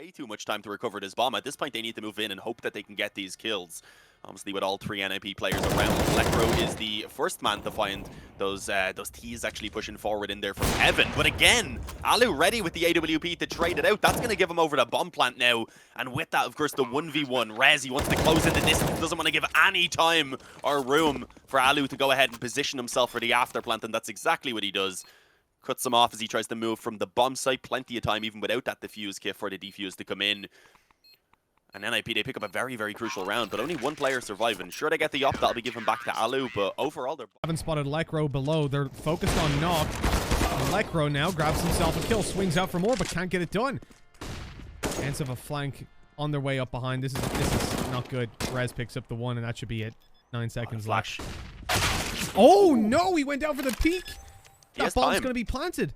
way too much time to recover this bomb. At this point, they need to move in and hope that they can get these kills. Obviously, with all three NIP players around, Lekro is the first man to find those T's actually pushing forward in there from heaven. But again, allu ready with the AWP to trade it out. That's going to give him over the bomb plant now. And with that, of course, the 1v1. Rez, he wants to close in the distance. Doesn't want to give any time or room for allu to go ahead and position himself for the after plant. And that's exactly what he does. Cuts him off as he tries to move from the bomb site. Plenty of time even without that defuse kit for the defuse to come in. And NIP, they pick up a very, very crucial round, but only one player surviving. Sure, they get the op, that'll be given back to allu, but overall they're... Haven't spotted Lekro below. They're focused on Nawwk. Lekro now grabs himself a kill, swings out for more, but can't get it done. Ence have a flank on their way up behind. This is not good. Rez picks up the one, and that should be it. 9 seconds left. Oh, no! He went down for the peak! That bomb's going to be planted.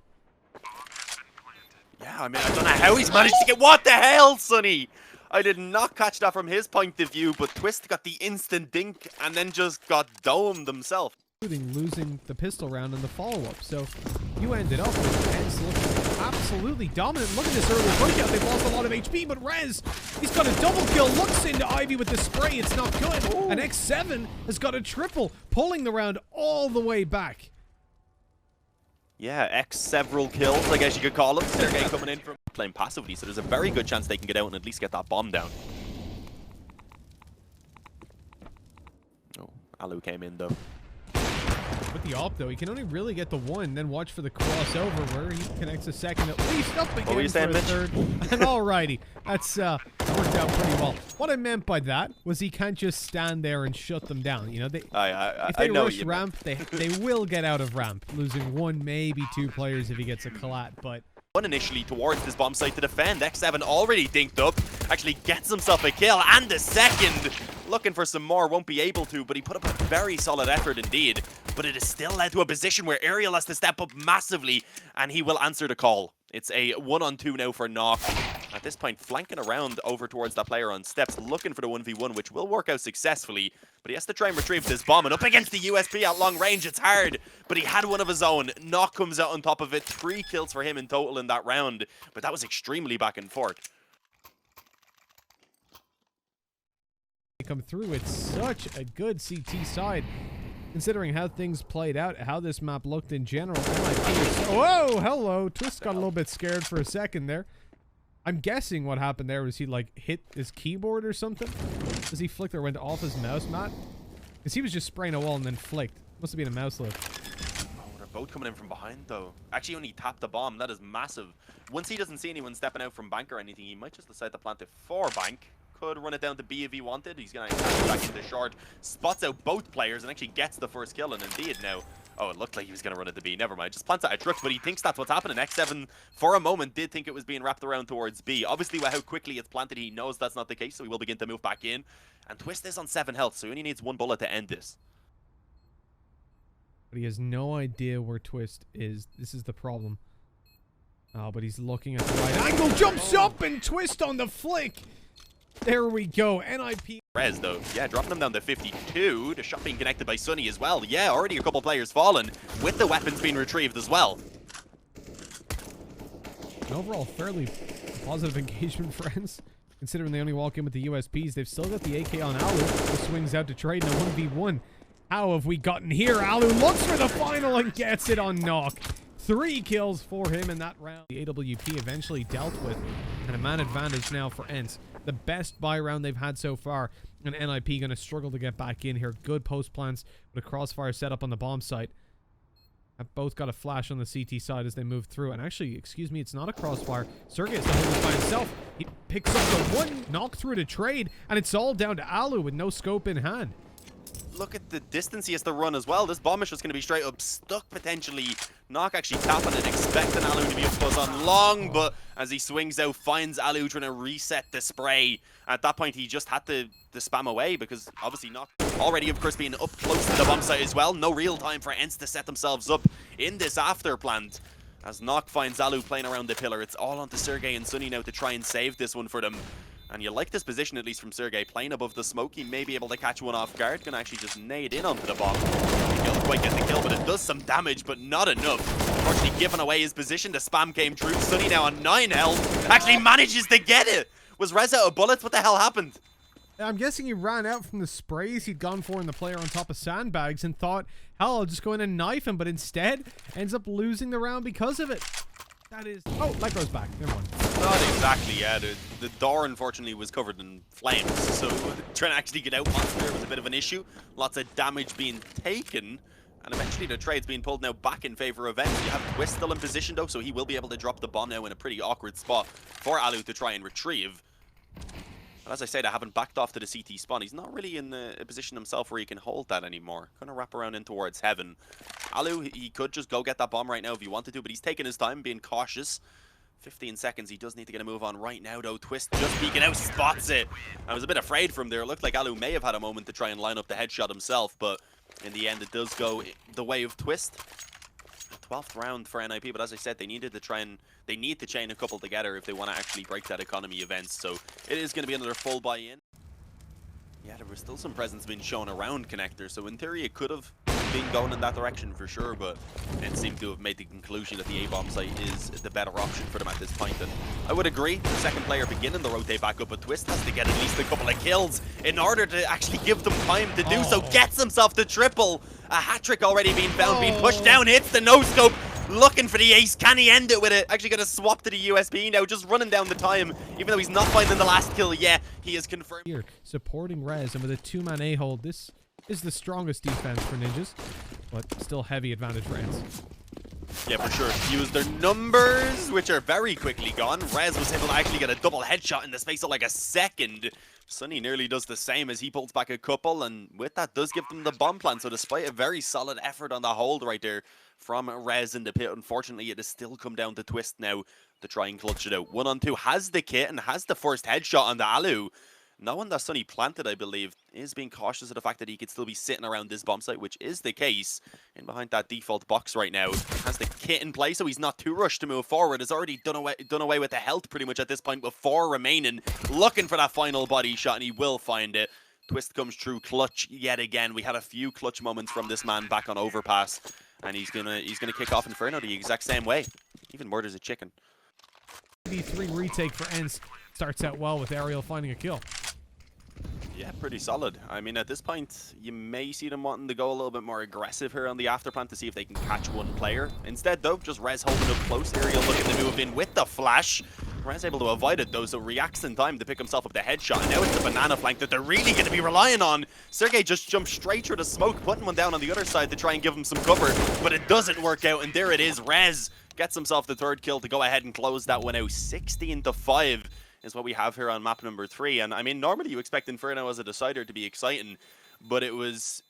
Yeah, I mean, I don't know how he's managed to get... What the hell, Sonny? I did not catch that from his point of view, but Twist got the instant dink and then just got domed himself. Losing the pistol round in the follow-up, so you ended up with Ence looking absolutely dominant. Look at this early breakout. They've lost a lot of HP, but Rez, he's got a double kill, looks into Ivy with the spray. It's not good. Ooh. And xseven has got a triple, pulling the round all the way back. Yeah, several kills, I guess you could call it. Sergej coming in from playing passively, so there's a very good chance they can get out and at least get that bomb down. Oh, allu came in though. With the op though, he can only really get the one, then watch for the crossover where he connects a second at least, up again for a third. And alrighty, that's worked out pretty well. What I meant by that was he can't just stand there and shut them down. You know, if they rush ramp, they will get out of ramp, losing one, maybe two players if he gets a collat, but... One initially towards this bomb site to defend. xseven already dinked up, actually gets himself a kill, and a second. Looking for some more, won't be able to, but he put up a very solid effort indeed. But it has still led to a position where Aerial has to step up massively, and he will answer the call. It's a 1-on-2 now for nawwk. At this point, flanking around over towards that player on steps, looking for the 1v1, which will work out successfully. But he has to try and retrieve this bomb, and up against the USP at long range, it's hard. But he had one of his own. Nawwk comes out on top of it. 3 kills for him in total in that round. But that was extremely back and forth. Come through. It's such a good CT side, considering how things played out, how this map looked in general. Whoa, hello. Twist got a little bit scared for a second there. I'm guessing what happened there was he like hit his keyboard or something. As he flicked or went off his mouse mat, because he was just spraying a wall and then flicked. Must have been a mouse lift. Oh, they're both coming in from behind though. Actually only tapped the bomb. That is massive. Once he doesn't see anyone stepping out from bank or anything, he might just decide to plant it for bank. Could run it down to B if he wanted. He's going to back into short, spots out both players, and actually gets the first kill. And indeed now, oh, it looked like he was going to run it to B. Never mind, just plants out a truck, but he thinks that's what's happening. xseven, for a moment, did think it was being wrapped around towards B. Obviously, with how quickly it's planted, he knows that's not the case, so he will begin to move back in. And Twist is on 7 health, so he only needs 1 bullet to end this. But he has no idea where Twist is. This is the problem. Oh, but he's looking at the right angle, jumps up, and Twist on the flick. There we go. NIP. Rez, though, yeah, dropping him down to 52. The shot being connected by Sonny as well. Yeah, already a couple players fallen, with the weapons being retrieved as well. An overall fairly positive engagement, friends. Considering they only walk in with the USPs, they've still got the AK on allu, who swings out to trade in a 1v1. How have we gotten here? Allu looks for the final and gets it on Nawwk. 3 kills for him in that round. The AWP eventually dealt with, and a man advantage now for Ence. The best buy round they've had so far, and NIP going to struggle to get back in here. Good post plants with a crossfire setup on the bomb site. Have both got a flash on the CT side as they move through. And actually, excuse me, it's not a crossfire. Sergej is holding it by himself. He picks up the one, knock through to trade, and it's all down to allu with no scope in hand. Look at the distance he has to run as well. This bomb is just going to be straight up stuck potentially. Nawwk actually tapping and expecting allu to be up close on long, but as he swings out, finds allu trying to reset the spray. At that point, he just had to spam away because obviously Nawwk already, of course, being up close to the bomb site as well. No real time for Ence to set themselves up in this after plant. As Nawwk finds allu playing around the pillar, it's all onto Sergej and Sonny now to try and save this one for them. And you like this position, at least from Sergej, playing above the smoke. He may be able to catch one off guard. Gonna actually just nade in onto the bomb. He doesn't quite get the kill, but it does some damage, but not enough. Unfortunately, giving away his position. The spam came through. Sunny now on 9 health. Actually manages to get it. Was Rez out of bullets? What the hell happened? I'm guessing he ran out from the sprays he'd gone for in the player on top of sandbags and thought, hell, I'll just go in and knife him, but instead ends up losing the round because of it. That is... Oh, Lekro's back. Never mind. Not exactly, yeah. The door, unfortunately, was covered in flames, so trying to actually get out once there was a bit of an issue. Lots of damage being taken, and eventually the trade's being pulled now back in favor of Vence. You have Twist still in position, though, so he will be able to drop the bomb now in a pretty awkward spot for allu to try and retrieve. But as I said, I haven't backed off to the CT spawn. He's not really in a position himself where he can hold that anymore. Gonna wrap around in towards heaven. Allu, he could just go get that bomb right now if he wanted to, but he's taking his time, being cautious. 15 seconds. He does need to get a move on right now, though. Twist just peeking out, spots it. I was a bit afraid from there. It looked like allu may have had a moment to try and line up the headshot himself, but in the end, it does go the way of Twist. 12th round for NIP, but as I said, they need to chain a couple together if they want to actually break that economy event. So it is going to be another full buy-in. Yeah, there was still some presence being shown around Connector, so in theory it could have been going in that direction for sure, but it seemed to have made the conclusion that the A-bomb site is the better option for them at this point. And I would agree, the second player beginning to rotate back up, but Twist has to get at least a couple of kills in order to actually give them time to do so. Gets himself the triple. A hat-trick already being found, being pushed down, hits the no-scope, looking for the ace. Can he end it with it? Actually going to swap to the USP now, just running down the time, even though he's not finding the last kill. Yeah, he is confirmed. Here, supporting Rez, and with a 2-man A-hold, this is the strongest defense for Ninjas, but still heavy advantage for Ents. Yeah, for sure. Use their numbers, which are very quickly gone. Rez was able to actually get a double headshot in the space of like a second. Sunny nearly does the same as he pulls back a couple, and with that does give them the bomb plan. So despite a very solid effort on the hold right there from Rez in the pit, unfortunately it has still come down to Twist now to try and clutch it out. 1-on-2, has the kit and has the first headshot on the allu. Knowing that Sunny planted, I believe, is being cautious of the fact that he could still be sitting around this bomb site, which is the case. In behind that default box right now. Has the kit in place, so he's not too rushed to move forward. Has already done away with the health pretty much at this point, with 4 remaining. Looking for that final body shot, and he will find it. Twist comes through clutch yet again. We had a few clutch moments from this man back on overpass. And he's gonna kick off Inferno the exact same way. Even murders a chicken. 3 retake for Ents starts out well with Ariel finding a kill. Yeah, pretty solid. I mean, at this point, you may see them wanting to go a little bit more aggressive here on the afterplant to see if they can catch one player. Instead, though, just Rez holding up close. Ariel looking to move in with the flash. Rez able to avoid it, though, so reacts in time to pick himself up the headshot. And now it's the banana flank that they're really going to be relying on. Sergej just jumped straight through the smoke, putting one down on the other side to try and give him some cover. But it doesn't work out, and there it is. Rez gets himself the 3rd kill to go ahead and close that one out. 16-5. Is what we have here on map number 3. And I mean, normally you expect Inferno as a decider to be exciting, but it was